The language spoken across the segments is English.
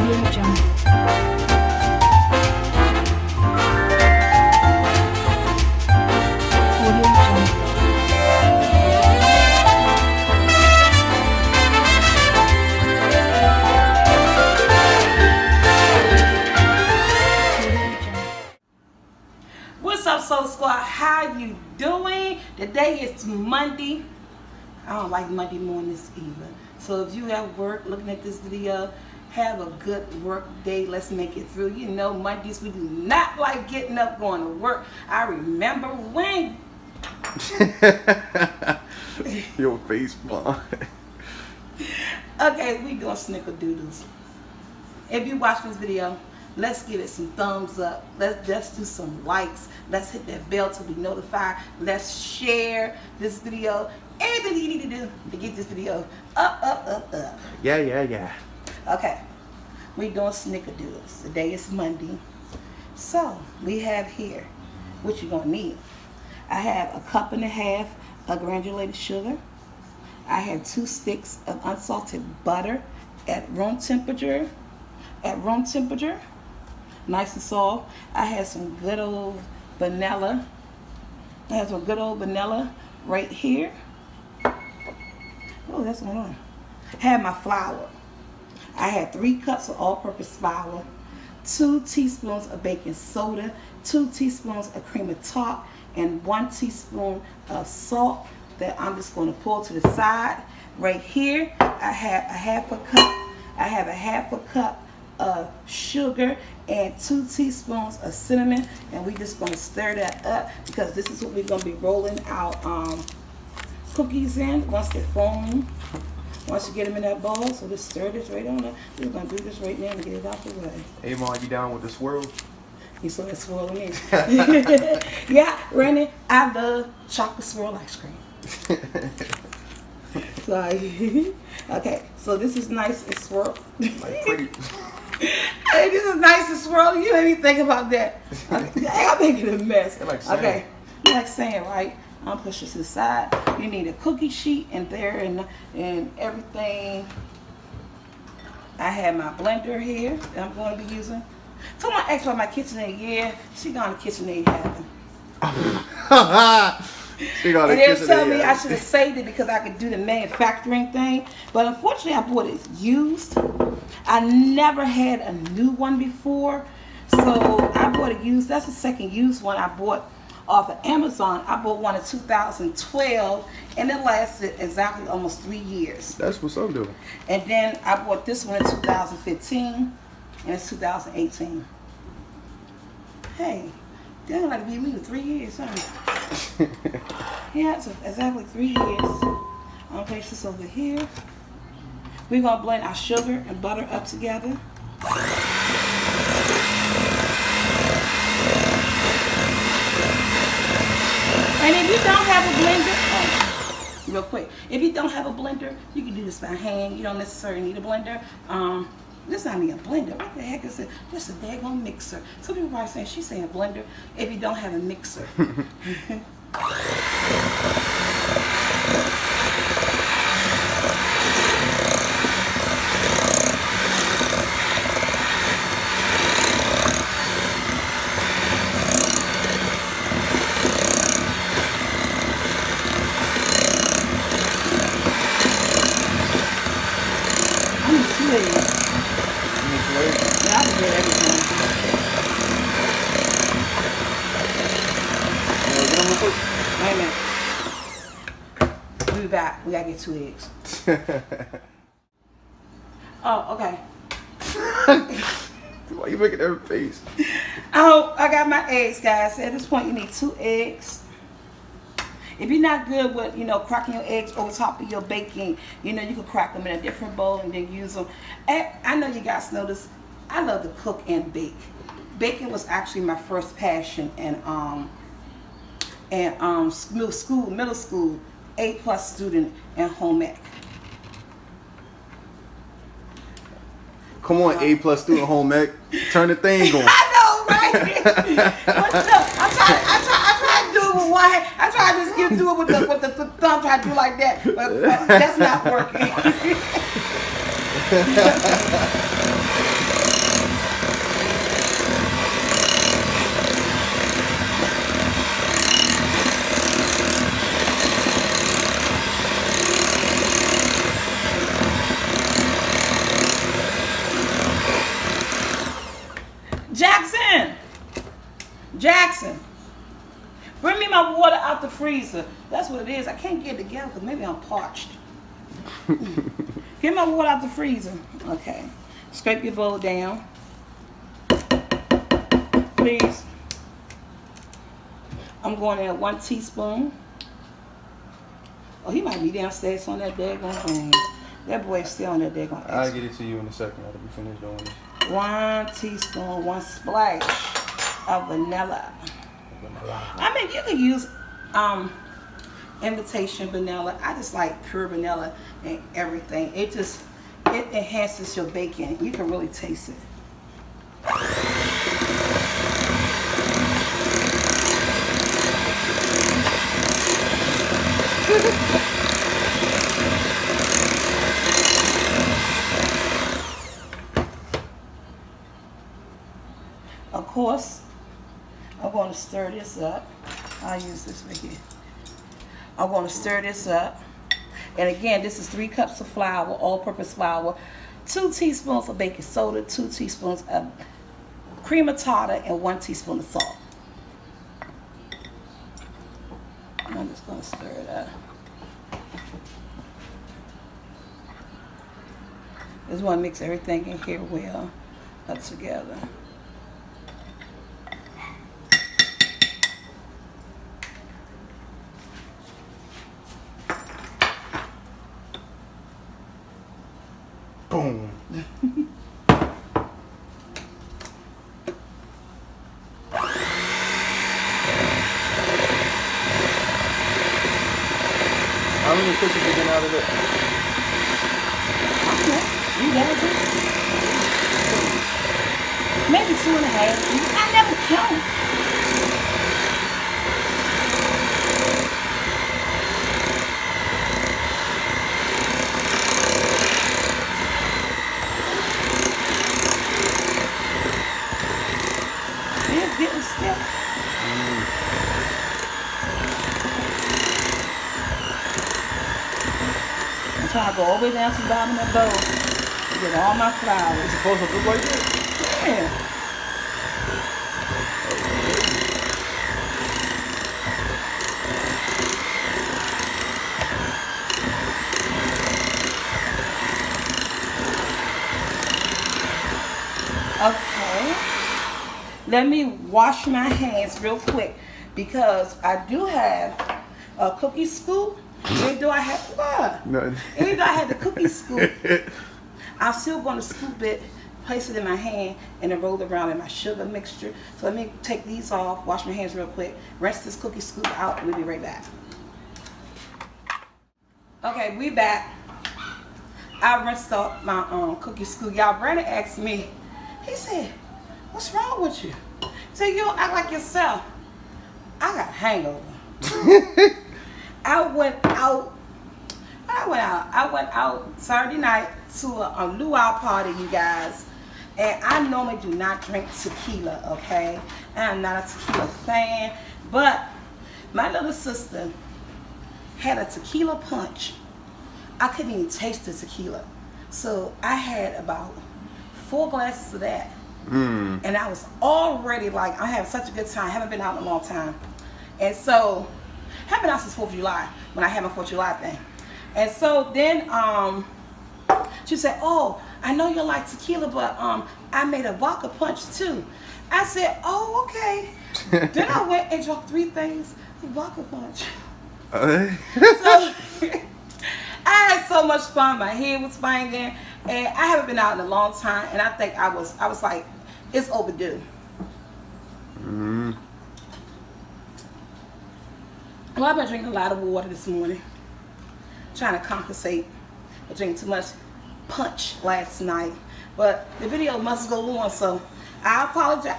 Audio Jungle. Audio Jungle. What's up, Soul Squad? How you doing? Today is Monday. I don't like Monday mornings either. So if you at work looking at this video, have a good work day. Let's make it through. You know, Mondays we do not like getting up, going to work. I remember when. Your face, mom. Okay, we doing SnickerDoodles. If you watch this video, let's give it some thumbs up. Let's do some likes. Let's hit that bell to be notified. Let's share this video. Anything you need to do to get this video up. Yeah. Okay, we doing SnickerDoodles. Today is Monday. So we have here what you're gonna need. I have a 1.5 cups of granulated sugar. I have 2 sticks of unsalted butter at room temperature. Nice and soft. I have some good old vanilla. Right here. Oh, that's going on. Have my flour. I had 3 cups of all-purpose flour, 2 teaspoons of baking soda, 2 teaspoons of cream of tartar, and 1 teaspoon of salt that I'm just going to pull to the side. Right here, I have a half a cup of sugar and 2 teaspoons of cinnamon, and we just going to stir that up because this is what we're going to be rolling our cookies in once they foam. Once you get them in that bowl, so just stir this right on up. We're going to do this right now to get it out the way. Hey, Mom, you down with the swirl? You saw that swirl in. Yeah, Randy, I love chocolate swirl ice cream. Sorry. Okay, so this is nice and swirl. Like pretty. Hey, this is nice and swirl. You didn't even think about that. Okay, I'm making a mess. Like sand. Okay, you like sand, right? I'm pushing this to the side. You need a cookie sheet in there and everything. I have my blender here that I'm going to be using. Someone asked about my KitchenAid. Yeah, she got a KitchenAid having. She got a And they were KitchenAid telling me I having. should have saved it because I could do the manufacturing thing. But unfortunately, I bought it used. I never had a new one before. So I bought it used. That's the second used one I bought off of Amazon. I bought one in 2012 and it lasted exactly almost 3 years. That's what's up, doing. And then I bought this one in 2015 and it's 2018. Hey, they don't like to be me for 3 years, huh? Yeah, it's exactly 3 years. I'm gonna place this over here. We're gonna blend our sugar and butter up together. And if you don't have a blender, real quick, if you don't have a blender, you can do this by hand. You don't necessarily need a blender. This not even a blender. What the heck is it? Just a daggone mixer. Some people probably saying she's saying blender if you don't have a mixer. I need 2 eggs. Yeah, I can get everything. Wait a minute. We'll be back. We gotta get 2 eggs. Oh, okay. Why you making that face? Oh, I got my eggs, guys. At this point, you need 2 eggs. If you're not good with, cracking your eggs over top of your baking, you can crack them in a different bowl and then use them. And I know you guys know this. I love to cook and bake. Baking was actually my first passion in middle school, A+ student in home ec. Come on, A+ student home ec. Turn the thing on. I know, right? But look, I try to do it with one hand. I try to just do it with the thumb, try to do like that. But that's not working. Jackson, bring me my water out the freezer. That's what it is. I can't get it together because maybe I'm parched. Get my water out the freezer. Okay. Scrape your bowl down. Please. I'm going in 1 teaspoon. Oh, he might be downstairs on that daggone thing. That boy's still on that daggone. I'll get it to you in a second after we finish doing this. 1 teaspoon, 1 splash of vanilla. I mean, you can use imitation vanilla. I just like pure vanilla and everything. It enhances your bacon. You can really taste it. Of course, I'm going to stir this up. I'll use this right here. I'm going to stir this up. And again, this is 3 cups of flour, all-purpose flour, 2 teaspoons of baking soda, 2 teaspoons of cream of tartar, and 1 teaspoon of salt. I'm just going to stir it up. Just want to mix everything in here well up together. Boom. How many cookies you getting out of it? You never do? Maybe 2.5. I never count. It's getting stiff. I'm trying to go all the way down to the bottom of the bowl to get all my flour. It's supposed to look like this? Yeah. Okay. Let me wash my hands real quick because I do have a cookie scoop. Even though I had what? Nothing. Even though I had the cookie scoop, I'm still going to scoop it, place it in my hand, and then roll it around in my sugar mixture. So let me take these off, wash my hands real quick, rinse this cookie scoop out, and we'll be right back. Okay, we back. I rinsed off my cookie scoop. Y'all, Brandon asked me, he said, "What's wrong with you?" He said, "You don't act like yourself." I got a hangover. I went out Saturday night to a luau party, you guys. And I normally do not drink tequila, okay? I'm not a tequila fan. But my little sister had a tequila punch. I couldn't even taste the tequila. So I had about 4 glasses of that. And I was already like, I had such a good time. I haven't been out in a long time. And so, I haven't been out since 4th of July, when I had my 4th of July thing. And so then she said, "Oh, I know you like tequila, but I made a vodka punch too." I said, "Oh, okay." Then I went and drank 3 things of vodka punch. So I had so much fun. My head was banging, and I haven't been out in a long time. And I think I was like, it's overdue. Well, I've been drinking a lot of water this morning, trying to compensate for drinking too much punch last night. But the video must go on, so I apologize.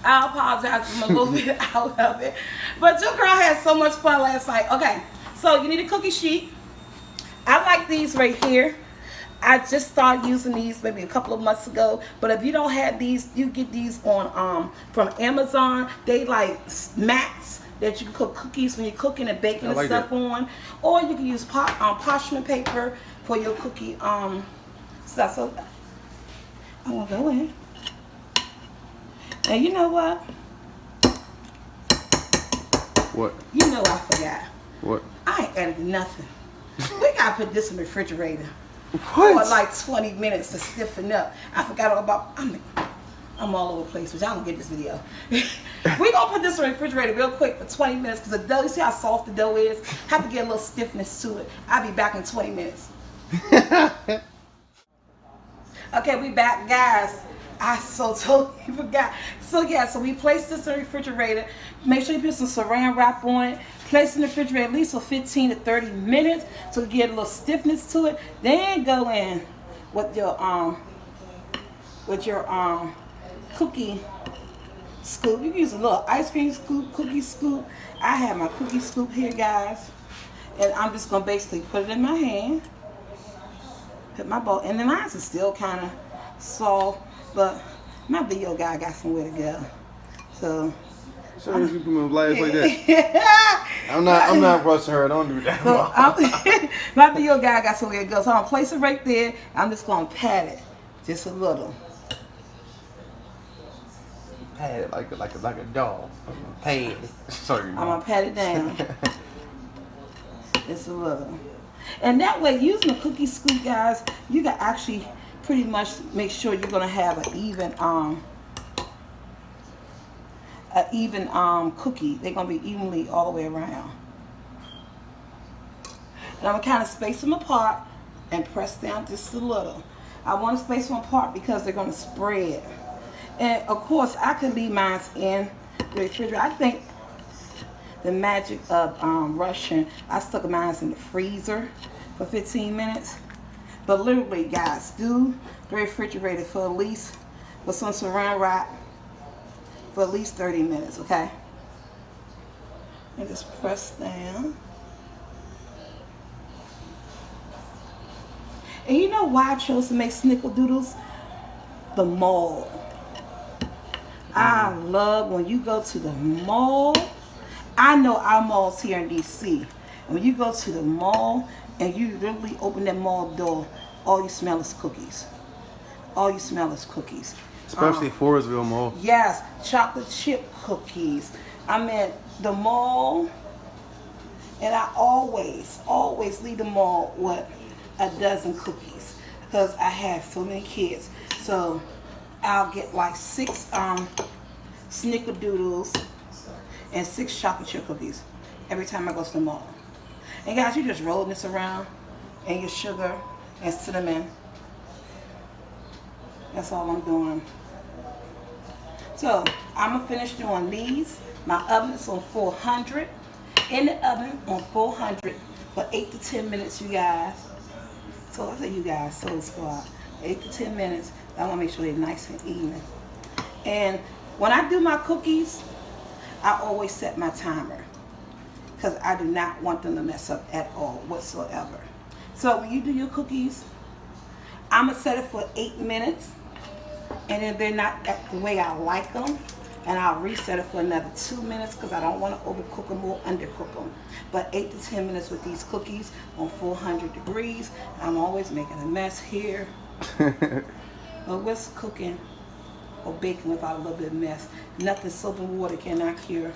I apologize for a little bit out of it. But your girl had so much fun last night. Okay, so you need a cookie sheet. I like these right here. I just started using these maybe a couple of months ago. But if you don't have these, you get these on from Amazon. They like mats that you can cook cookies when you're cooking and baking and stuff on. Or you can use parchment paper for your cookie stuff. So I'm gonna go in. And you know what? What? You know I forgot. What? I ain't added nothing. We gotta put this in the refrigerator What? for like 20 minutes to stiffen up. I forgot all about. I'm all over the place, which I don't get this video. We gonna put this in the refrigerator real quick for 20 minutes because the dough. You see how soft the dough is? Have to get a little stiffness to it. I'll be back in 20 minutes. Okay, we back, guys. I so totally forgot. So yeah, so we placed this in the refrigerator. Make sure you put some saran wrap on it. Place it in the refrigerator at least for 15 to 30 minutes to get a little stiffness to it. Then go in with your cookie scoop. You can use a little ice cream scoop, cookie scoop. I have my cookie scoop here, guys, and I'm just gonna basically put it in my hand. Put my bowl, and then mine is still kind of soft, but my video guy got somewhere to go. So you put me on blast like that. I'm not rushing her. Don't do that. So my video guy got somewhere to go. So I'm gonna place it right there. I'm just gonna pat it just a little. Pat it like a dog. Pat it. Sorry. I'm gonna pat it down just a little. And that way, using a cookie scoop, guys, you can actually pretty much make sure you're gonna have an even cookie. They're gonna be evenly all the way around. And I'm gonna kind of space them apart and press down just a little. I want to space them apart because they're gonna spread. And of course, I can leave mine in the refrigerator. I think the magic of Russian, I stuck mine in the freezer for 15 minutes. But literally, guys, do the refrigerator for at least, with some saran wrap, for at least 30 minutes, okay? And just press down. And you know why I chose to make SnickerDoodles? The mall. I love when you go to the mall. I know our malls here in DC. When you go to the mall and you literally open that mall door, all you smell is cookies. All you smell is cookies. Especially Forestville Mall. Yes, chocolate chip cookies. I'm at the mall, and I always leave the mall with a dozen cookies because I have so many kids. So I'll get like 6 SnickerDoodles and 6 chocolate chip cookies every time I go to the mall. And guys, you just rolling this around and your sugar and cinnamon. That's all I'm doing. So I'm gonna finish doing these. My oven is on 400. In the oven on 400 for 8 to 10 minutes, you guys. So I say you guys, Soul Squad. 8 to 10 minutes. I wanna make sure they're nice and even. And when I do my cookies, I always set my timer because I do not want them to mess up at all whatsoever. So when you do your cookies, I'm gonna set it for 8 minutes, and then they're not the way I like them, and I'll reset it for another 2 minutes because I don't want to overcook them or undercook them. But 8 to 10 minutes with these cookies on 400 degrees. I'm always making a mess here. But what's cooking or baking without a little bit of mess? Nothing soap and water cannot cure.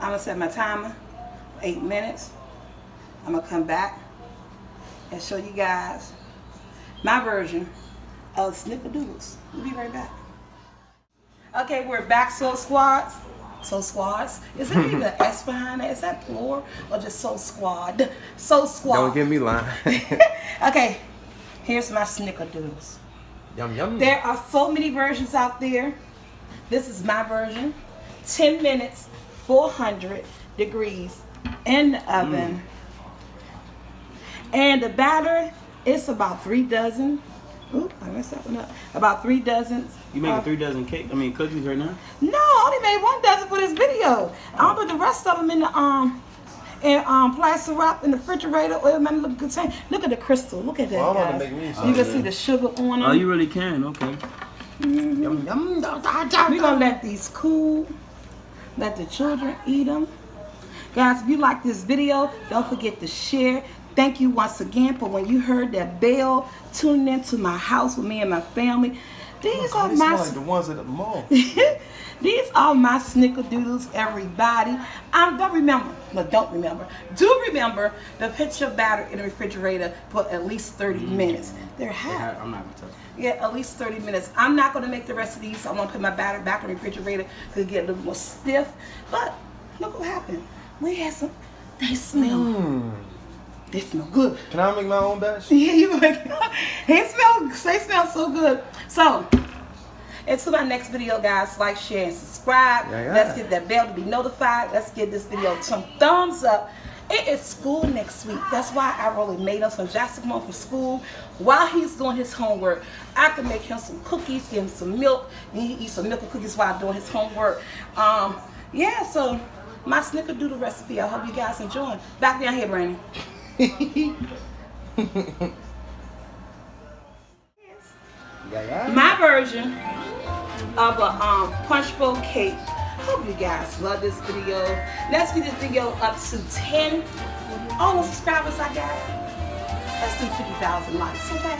I'm gonna set my timer, 8 minutes. I'm gonna come back and show you guys my version of SnickerDoodles. We'll be right back. Okay, we're back, Soul Squads. Soul Squads. Is there even an S behind that? Is that plural or just Soul Squad? Soul Squad. Don't get me lying. Okay, here's my SnickerDoodles. Yum yum. There are so many versions out there. This is my version. 10 minutes, 400 degrees in the oven. And the batter is about 3 dozen. Oop, I messed that one up. About 3 dozen. You making 3 dozen cookies right now? No, I only made 1 dozen for this video. I'll put the rest of them in the plastic wrap in the refrigerator. Oil man, look good. Look at the crystal. Look at that, Well, I'm guys. gonna make me some. You can see the sugar on them. Oh, you really can? Okay. Yum yum. We're gonna let these cool. Let the children eat them. Guys, if you like this video, don't forget to share. Thank you once again for when you heard that bell tuning into my house with me and my family. These Oh, are they my smell like the ones at the mall. these are my snickerdoodles, everybody. Don't remember do remember to put your batter in the refrigerator for at least 30 minutes. They're hot. I'm not gonna touch it. Yeah, at least 30 minutes. I'm not going to make the rest of these. I'm going to put my batter back in the refrigerator to get a little more stiff. But look what happened. We had some, they smell. They smell good. Can I make my own batch? Yeah, you like they smell so good. So until my next video, guys, like, share, and subscribe. Yeah. Let's get that bell to be notified. Let's give this video some thumbs up. It is school next week. That's why I really made us some Jackson come home from school. While he's doing his homework, I can make him some cookies, give him some milk, and he eat some milk and cookies while doing his homework. Yeah, so my snickerdoodle recipe. I hope you guys enjoy. Back down here, Brandon. Yeah. My version of a punch bowl cake. Hope you guys love this video. Let's get this video up to 10. All the subscribers I got. Let's do 50,000 likes. Okay.